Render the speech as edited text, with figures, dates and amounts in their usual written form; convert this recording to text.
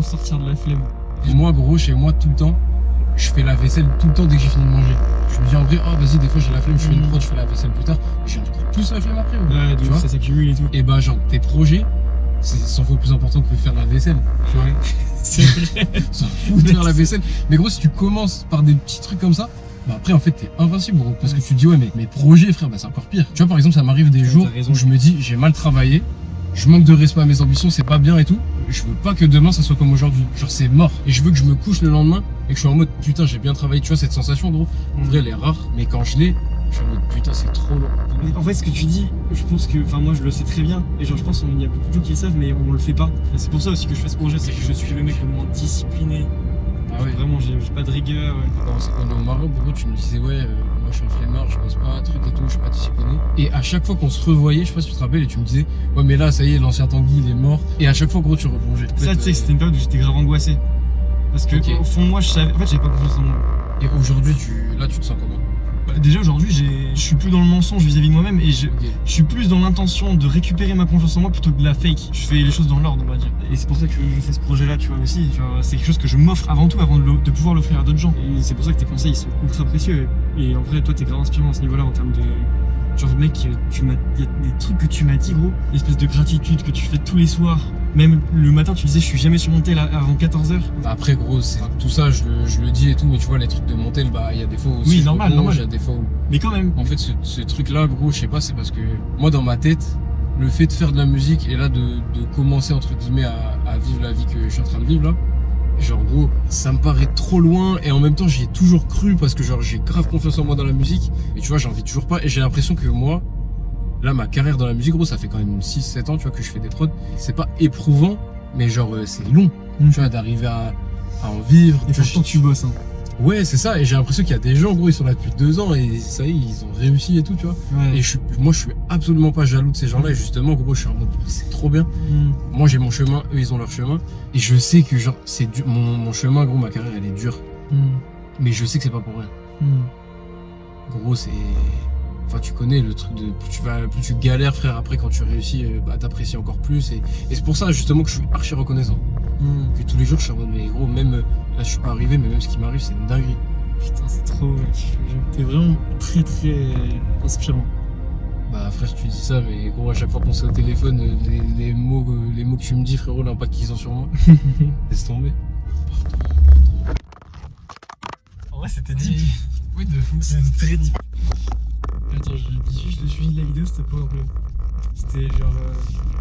comment sortir de la flemme. Et moi, gros, chez moi, tout le temps, je fais la vaisselle tout le temps dès que j'ai fini de manger. Je me dis en vrai, oh vas-y, des fois j'ai la flemme, je fais une prod, je fais la vaisselle plus tard. J'ai encore plus la flemme après. Ouais, tu vois, ça s'accumule et tout. Et bah, genre, tes projets, c'est 100 fois plus important que faire la vaisselle. Tu vois, C'est vrai. s'en fout de faire la vaisselle. Mais gros, si tu commences par des petits trucs comme ça, bah après en fait t'es invincible gros. Parce que tu te dis ouais mais mes projets frère, bah c'est encore pire. Tu vois par exemple ça m'arrive des jours où je me dis j'ai mal travaillé, je manque de respect à mes ambitions, c'est pas bien et tout. Je veux pas que demain ça soit comme aujourd'hui. Genre c'est mort. Et je veux que je me couche le lendemain et que je suis en mode putain j'ai bien travaillé. Tu vois cette sensation gros, en vrai elle est rare. Mais quand je l'ai, je suis en mode putain c'est trop long. Mais en fait, ce que tu dis, je pense que, enfin, moi je le sais très bien, et genre, je pense qu'il y a beaucoup de gens qui le savent, mais on le fait pas. Et c'est pour ça aussi que je fais ce projet, c'est que je suis le mec le moins discipliné. Ah ouais. Vraiment, j'ai pas de rigueur. Quand on est au Maroc, gros, tu me disais ouais, moi je suis un flemmard, je bosse pas, truc et tout, je suis pas discipliné. Et à chaque fois qu'on se revoyait, je sais pas si tu te rappelles, et tu me disais ouais mais là ça y est, l'ancien Tanguy il est mort. Et à chaque fois gros tu replongeais. Ça, tu sais, c'était une période où j'étais grave angoissé. Parce que Ok. au fond de moi, je savais, en fait, j'avais pas confiance en moi. Et aujourd'hui là tu te sens comment? Bah, déjà aujourd'hui, je suis plus dans le mensonge vis-à-vis de moi-même, et je Ok. suis plus dans l'intention de récupérer ma confiance en moi plutôt que de la fake. Je fais les choses dans l'ordre, on va dire. Et c'est pour ça que je fais ce projet-là, tu vois, aussi. Genre, c'est quelque chose que je m'offre avant tout, avant de pouvoir l'offrir à d'autres gens. Et c'est pour ça que tes conseils, ils sont ultra précieux. Et en vrai, toi, t'es grave inspirant à ce niveau-là en termes de. Genre, mec, il y a des trucs que tu m'as dit, gros. L'espèce de gratitude que tu fais tous les soirs. Même le matin, tu disais, je suis jamais sur mon tel avant 14h. Bah après gros, c'est tout ça je le dis et tout, mais tu vois les trucs de monter, bah il y a des fois où Oui, je normal, replonge, normal. il y a des fois où. Mais quand même. En fait ce truc là gros, je sais pas, c'est parce que moi dans ma tête, le fait de faire de la musique et là de commencer entre guillemets à vivre la vie que je suis en train de vivre là, genre gros, ça me paraît trop loin et en même temps j'y ai toujours cru parce que genre j'ai grave confiance en moi dans la musique, mais tu vois j'en vis toujours pas et j'ai l'impression que moi, là ma carrière dans la musique gros, ça fait quand même 6-7 ans tu vois que je fais des prods, c'est pas éprouvant, mais genre c'est long, tu vois, d'arriver à en vivre. Et Tu vois, pourtant, tu bosses, hein. ouais c'est ça, et j'ai l'impression qu'il y a des gens gros, ils sont là depuis 2 ans et ça y est, ils ont réussi et tout tu vois. Ouais. Et moi je suis absolument pas jaloux de ces gens là et justement gros je suis en mode c'est trop bien. Mm. Moi j'ai mon chemin, eux ils ont leur chemin. Et je sais que genre c'est dur. Mon chemin gros, ma carrière elle est dure. Mm. Mais je sais que c'est pas pour rien. Mm. Gros c'est. Enfin tu connais le truc de plus tu galères frère, après quand tu réussis, bah t'apprécies encore plus. Et c'est pour ça justement que je suis archi reconnaissant. Mm. Que tous les jours je suis en mode mais gros même là je suis pas arrivé, mais même ce qui m'arrive c'est une dinguerie. Putain, c'est trop. T'es vraiment très très inspirant. Bah frère tu dis ça, mais gros à chaque fois qu'on s'est au téléphone, les mots que tu me dis frérot, l'impact qu'ils ont sur moi, laisse tomber. En vrai, c'était deep. Oui de fou. C'était très deep. Attends, je suis la vidéo, c'était pas un peu. C'était genre.